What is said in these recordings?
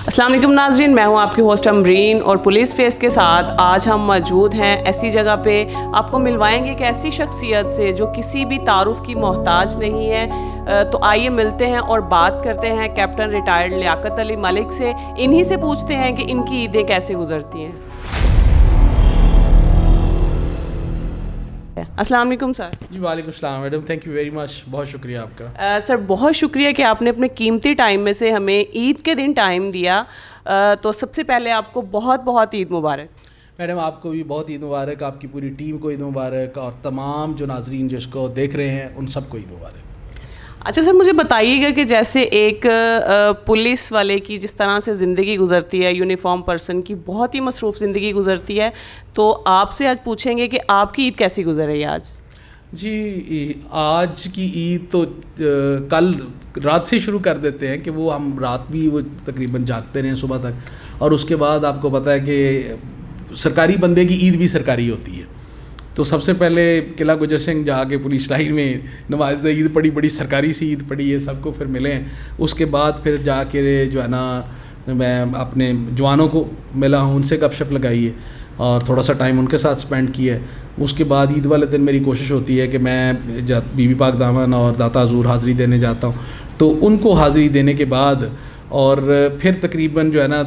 السلام علیکم ناظرین، میں ہوں آپ کی ہوسٹ امرین اور پولیس فیس کے ساتھ آج ہم موجود ہیں ایسی جگہ پہ آپ کو ملوائیں گے ایک ایسی شخصیت سے جو کسی بھی تعارف کی محتاج نہیں ہے. تو آئیے ملتے ہیں اور بات کرتے ہیں کیپٹن ریٹائرڈ لیاقت علی ملک سے. انہی سے پوچھتے ہیں کہ ان کی عیدیں کیسے گزرتی ہیں. السلام علیکم سر. جی وعلیکم السلام madam, thank you very much, بہت شکریہ آپ کا. سر بہت شکریہ کہ آپ نے اپنے قیمتی ٹائم میں سے ہمیں عید کے دن ٹائم دیا. تو سب سے پہلے آپ کو بہت بہت عید مبارک. میڈم آپ کو بھی بہت عید مبارک، آپ کی پوری ٹیم کو عید مبارک، اور تمام جو ناظرین جو اس کو دیکھ رہے ہیں ان سب کو عید مبارک. اچھا سر، مجھے بتائیے گا کہ جیسے ایک پولیس والے کی جس طرح سے زندگی گزرتی ہے، یونیفارم پرسن کی بہت ہی مصروف زندگی گزرتی ہے، تو آپ سے آج پوچھیں گے کہ آپ کی عید کیسی گزر رہی ہے آج؟ جی آج کی عید تو کل رات سے شروع کر دیتے ہیں کہ وہ ہم رات بھی وہ تقریباً جاگتے رہے صبح تک، اور اس کے بعد آپ کو پتہ ہے کہ سرکاری بندے کی عید بھی سرکاری ہوتی ہے. تو سب سے پہلے قلعہ گجر سنگھ جا کے پولیس لائن میں نماز عید پڑھی، بڑی سرکاری سی عید پڑھی ہے، سب کو پھر ملے. اس کے بعد پھر جا کے جو ہے نا میں اپنے جوانوں کو ملا ہوں، ان سے گپ شپ لگائی ہے اور تھوڑا سا ٹائم ان کے ساتھ سپینڈ کیا ہے. اس کے بعد عید والے دن میری کوشش ہوتی ہے کہ میں بی بی پاک دامن اور داتا حضور حاضری دینے جاتا ہوں، تو ان کو حاضری دینے کے بعد اور پھر تقریباً جو ہے نا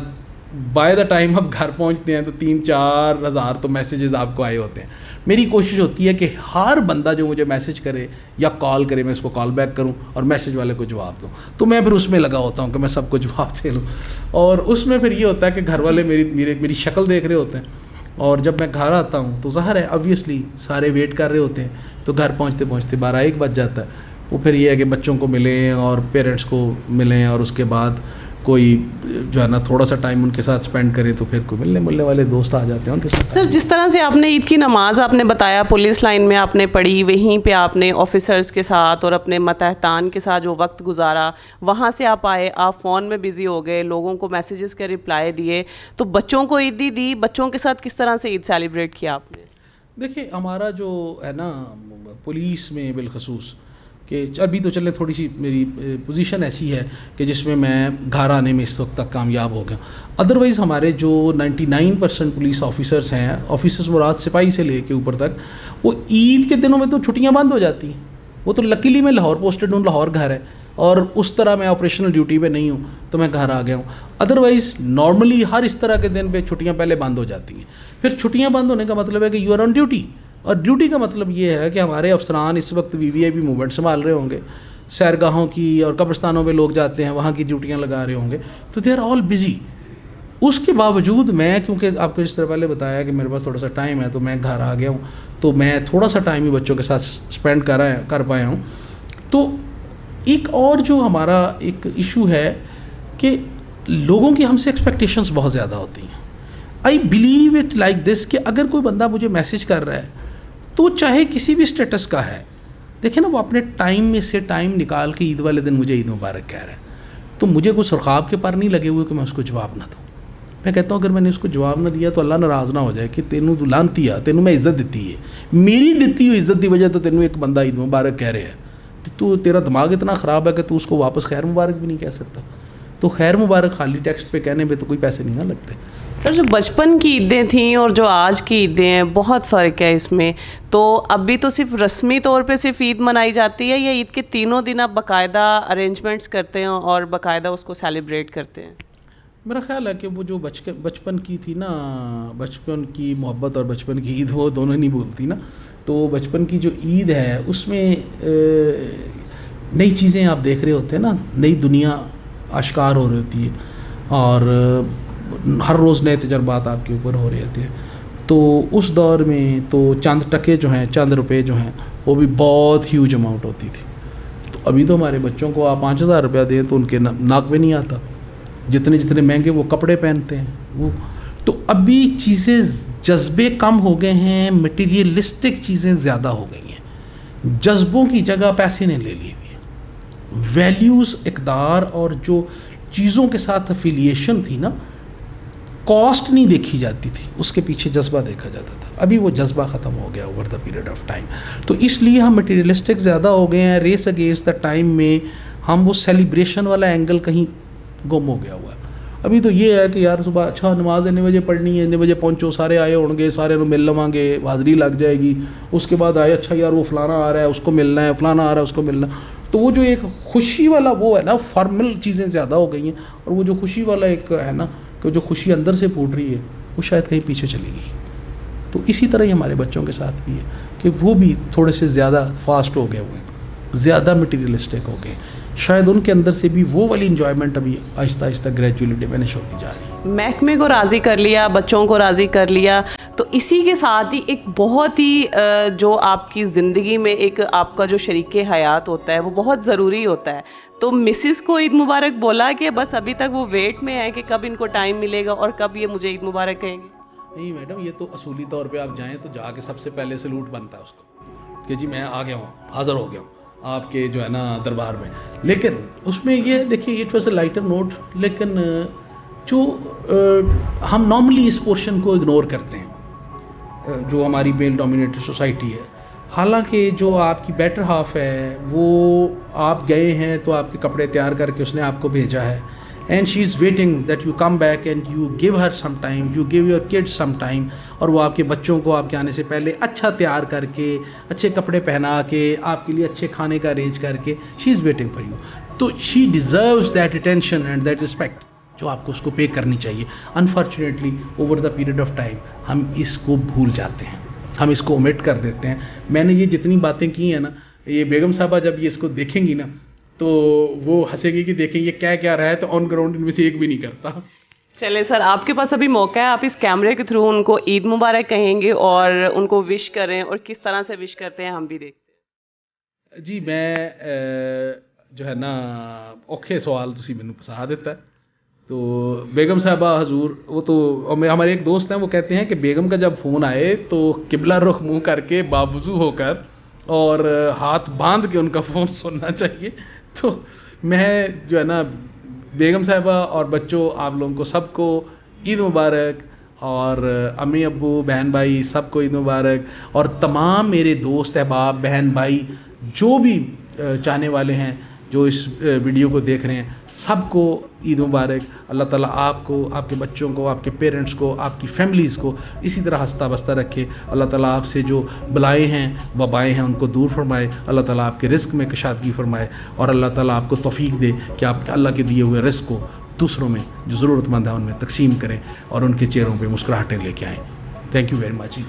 بائی دا ٹائم اب گھر پہنچتے ہیں تو 3-4 ہزار تو میسیجز آپ کو آئے ہوتے ہیں. میری کوشش ہوتی ہے کہ ہر بندہ جو مجھے میسیج کرے یا کال کرے میں اس کو کال بیک کروں اور میسیج والے کو جواب دوں. تو میں پھر اس میں لگا ہوتا ہوں کہ میں سب کو جواب دے لوں، اور اس میں پھر یہ ہوتا ہے کہ گھر والے میری شکل دیکھ رہے ہوتے ہیں، اور جب میں گھر آتا ہوں تو ظاہر ہے آبویسلی سارے ویٹ کر رہے ہوتے ہیں. تو گھر پہنچتے پہنچتے 12-1 بج جاتا ہے. وہ پھر یہ ہے کہ بچوں کو ملیں اور پیرنٹس کو ملیں، اور اس کے بعد کوئی جو ہے نا تھوڑا سا ٹائم ان کے ساتھ سپینڈ کریں، تو پھر کوئی ملنے والے دوست آ جاتے ہیں ان کے ساتھ. سر جس طرح سے آپ نے عید کی نماز آپ نے بتایا پولیس لائن میں آپ نے پڑھی، وہیں پہ آپ نے آفیسرز کے ساتھ اور اپنے ماتحتان کے ساتھ جو وقت گزارا، وہاں سے آپ آئے، آپ فون میں بزی ہو گئے، لوگوں کو میسیجز کے رپلائی دیے، تو بچوں کو عیدی دی، بچوں کے ساتھ کس طرح سے عید سیلیبریٹ کیا آپ نے؟ دیکھیں ہمارا جو ہے نا پولیس میں بالخصوص کہ ابھی تو چلیں تھوڑی سی میری پوزیشن ایسی ہے کہ جس میں گھر آنے میں اس وقت تک کامیاب ہو گیا. ادروائز ہمارے جو 99% پولیس آفیسرس ہیں، آفیسرس مراد سپاہی سے لے کے اوپر تک، وہ عید کے دنوں میں تو چھٹیاں بند ہو جاتی ہیں. وہ تو لکیلی میں لاہور پوسٹڈ ہوں، لاہور گھر ہے، اور اس طرح میں آپریشنل ڈیوٹی پہ نہیں ہوں تو میں گھر آ گیا ہوں. ادروائز نارملی ہر اس طرح کے دن پہ چھٹیاں پہلے بند ہو جاتی ہیں. پھر چھٹیاں بند ہونے کا مطلب ہے کہ یو آر آن ڈیوٹی، اور ڈیوٹی کا مطلب یہ ہے کہ ہمارے افسران اس وقت VVIP موومنٹ سنبھال رہے ہوں گے، سیرگاہوں کی اور قبرستانوں پہ لوگ جاتے ہیں وہاں کی ڈیوٹیاں لگا رہے ہوں گے، تو دے آر آل بزی. اس کے باوجود میں، کیونکہ آپ کو جس طرح پہلے بتایا کہ میرے پاس تھوڑا سا ٹائم ہے تو میں گھر آ گیا ہوں، تو میں تھوڑا سا ٹائم ہی بچوں کے ساتھ اسپینڈ کر پایا ہوں. تو ایک اور جو ہمارا ایک ایشو ہے کہ لوگوں کی ہم سے ایکسپیکٹیشنز بہت زیادہ ہوتی ہیں. I believe it like this کہ اگر کوئی بندہ مجھے میسیج کر رہا ہے تو چاہے کسی بھی اسٹیٹس کا ہے، دیکھیں نا وہ اپنے ٹائم میں سے ٹائم نکال کے عید والے دن مجھے عید مبارک کہہ رہا ہے، تو مجھے کوئی سرخاب کے پر نہیں لگے ہوئے کہ میں اس کو جواب نہ دوں. میں کہتا ہوں اگر میں نے اس کو جواب نہ دیا تو اللہ ناراض نہ ہو جائے کہ تینوں تو لانتی ہے، تینوں میں عزت دیتی ہے، میری دیتی ہوئی عزت دی وجہ تو تینوں ایک بندہ عید مبارک کہہ رہے ہیں، تو تیرا دماغ اتنا خراب ہے کہ تو اس کو واپس خیر مبارک بھی نہیں کہہ سکتا. تو خیر مبارک خالی ٹیکسٹ پہ کہنے پہ تو کوئی پیسے نہیں نہ لگتے. سر جو بچپن کی عیدیں تھیں اور جو آج کی عیدیں ہیں بہت فرق ہے اس میں، تو ابھی تو صرف رسمی طور پہ صرف عید منائی جاتی ہے یا عید کے 3 دن آپ باقاعدہ ارینجمنٹس کرتے ہیں اور باقاعدہ اس کو سیلیبریٹ کرتے ہیں؟ میرا خیال ہے کہ وہ جو بچپن کی تھی نا، بچپن کی محبت اور بچپن کی عید وہ دونوں نہیں بولتی نا. تو بچپن کی جو عید ہے اس میں نئی چیزیں آپ دیکھ رہے ہوتے ہیں نا، نئی دنیا آشکار ہو رہی ہوتی ہے، اور ہر روز نئے تجربات آپ کے اوپر ہو رہے ہوتے ہیں. تو اس دور میں تو چند ٹکے جو ہیں، چند روپے جو ہیں، وہ بھی بہت ہیوج اماؤنٹ ہوتی تھی. تو ابھی تو ہمارے بچوں کو آپ 5000 روپیہ دیں تو ان کے ناک پہ نہیں آتا، جتنے مہنگے وہ کپڑے پہنتے ہیں وہ. تو ابھی چیزیں جذبے کم ہو گئے ہیں، مٹیریلسٹک چیزیں زیادہ ہو گئی ہیں، جذبوں کی جگہ پیسے نے لے لی ہوئی ہیں. ویلیوز، اقدار اور جو چیزوں کے ساتھ افیلیشن تھی نا، کاسٹ نہیں دیکھی جاتی تھی، اس کے پیچھے جذبہ دیکھا جاتا تھا. ابھی وہ جذبہ ختم ہو گیا over the period of time. تو اس لیے ہم مٹیریلسٹک زیادہ ہو گئے ہیں. ریس اگینسٹ دا ٹائم میں ہم وہ سیلیبریشن والا اینگل کہیں گم ہو گیا ہوا ہے. ابھی تو یہ ہے کہ یار صبح اچھا نماز اتنے بجے پڑھنی ہے, اتنے بجے پہنچو, سارے آئے ہوں گے, سارے مل لواں گے, حاضری لگ جائے گی, اس کے بعد آئے اچھا یار وہ فلانا آ رہا ہے اس کو ملنا ہے, فلانا آ رہا ہے اس کو ملنا ہے. تو وہ جو ایک خوشی والا وہ ہے نا, فارمل چیزیں زیادہ ہو گئی ہیں, اور وہ جو خوشی والا ایک ہے نا کہ جو خوشی اندر سے پھوٹ رہی ہے وہ شاید کہیں پیچھے چلی گئی. تو اسی طرح ہی ہمارے بچوں کے ساتھ بھی ہے کہ وہ بھی تھوڑے سے زیادہ فاسٹ ہو گئے ہوئے ہیں, زیادہ مٹیریلسٹک ہو گئے, شاید ان کے اندر سے بھی وہ والی انجوائمنٹ ابھی آہستہ آہستہ گریجولی ڈیمینش ہوتی جا رہی ہے. محکمے کو راضی کر لیا, بچوں کو راضی کر لیا, تو اسی کے ساتھ ہی ایک بہت ہی جو آپ کی زندگی میں ایک آپ کا جو شریک حیات ہوتا ہے وہ بہت ضروری ہوتا ہے. تو مسز کو عید مبارک بولا کہ بس ابھی تک وہ ویٹ میں ہے کہ کب ان کو ٹائم ملے گا اور کب یہ مجھے عید مبارک کہیں گے؟ نہیں میڈم, یہ تو اصولی طور پہ آپ جائیں تو جا کے سب سے پہلے سلوٹ بنتا ہے اس کو کہ جی میں آ گیا ہوں, حاضر ہو گیا ہوں آپ کے جو ہے نا دربار میں. لیکن اس میں یہ دیکھیے it was a lighter note, لیکن جو ہم نارملی اس پورشن کو اگنور کرتے ہیں جو ہماری میل ڈومینیٹڈ سوسائٹی ہے. حالانکہ جو آپ کی بیٹر ہاف ہے وہ آپ گئے ہیں تو آپ کے کپڑے تیار کر کے اس نے آپ کو بھیجا ہے, and she is waiting that you come back and you give Hare some time, you give your kid some time, اور وہ آپ کے بچوں کو آپ کے آنے سے پہلے اچھا تیار کر کے, اچھے کپڑے پہنا کے, آپ کے لیے اچھے کھانے کا ارینج کر کے, she is waiting for you. تو she deserves that attention and that respect جو آپ کو اس کو پے کرنی چاہیے. Unfortunately over the period of time ہم اس کو بھول جاتے ہیں, ہم اس کو اومٹ کر دیتے ہیں. میں نے یہ جتنی باتیں کی ہیں نا, یہ بیگم صاحبہ جب یہ اس کو دیکھیں گی نا تو وہ ہنسے گی کہ دیکھیں یہ کیا رہا ہے, تو آن گراؤنڈ ان میں سے ایک بھی نہیں کرتا. چلے سر, آپ کے پاس ابھی موقع ہے, آپ اس کیمرے کے تھرو ان کو عید مبارک کہیں گے اور ان کو وش کریں, اور کس طرح سے وش کرتے ہیں ہم بھی دیکھتے ہیں. جی میں جو ہے نا اوکھے سوال تسی مینوں پسا دیتا ہے. تو بیگم صاحبہ حضور وہ تو ہمارے ایک دوست ہیں, وہ کہتے ہیں کہ بیگم کا جب فون آئے تو قبلہ رخ منہ کر کے باوضو ہو کر اور ہاتھ باندھ کے ان کا فون سننا چاہیے. تو میں جو ہے نا بیگم صاحبہ اور بچوں آپ لوگوں کو سب کو عید مبارک, اور امی ابو بہن بھائی سب کو عید مبارک, اور تمام میرے دوست احباب بہن بھائی جو بھی چاہنے والے ہیں جو اس ویڈیو کو دیکھ رہے ہیں سب کو عید مبارک. اللہ تعالیٰ آپ کو, آپ کے بچوں کو, آپ کے پیرنٹس کو, آپ کی فیملیز کو اسی طرح ہنستا بستا رکھے. اللہ تعالیٰ آپ سے جو بلائے ہیں وبائیں ہیں ان کو دور فرمائے. اللہ تعالیٰ آپ کے رزق میں کشادگی فرمائے, اور اللہ تعالیٰ آپ کو توفیق دے کہ آپ اللہ کے دیے ہوئے رزق کو دوسروں میں جو ضرورت مند ہے ان میں تقسیم کریں اور ان کے چہروں پہ مسکراہٹیں لے کے آئیں. Thank you very much.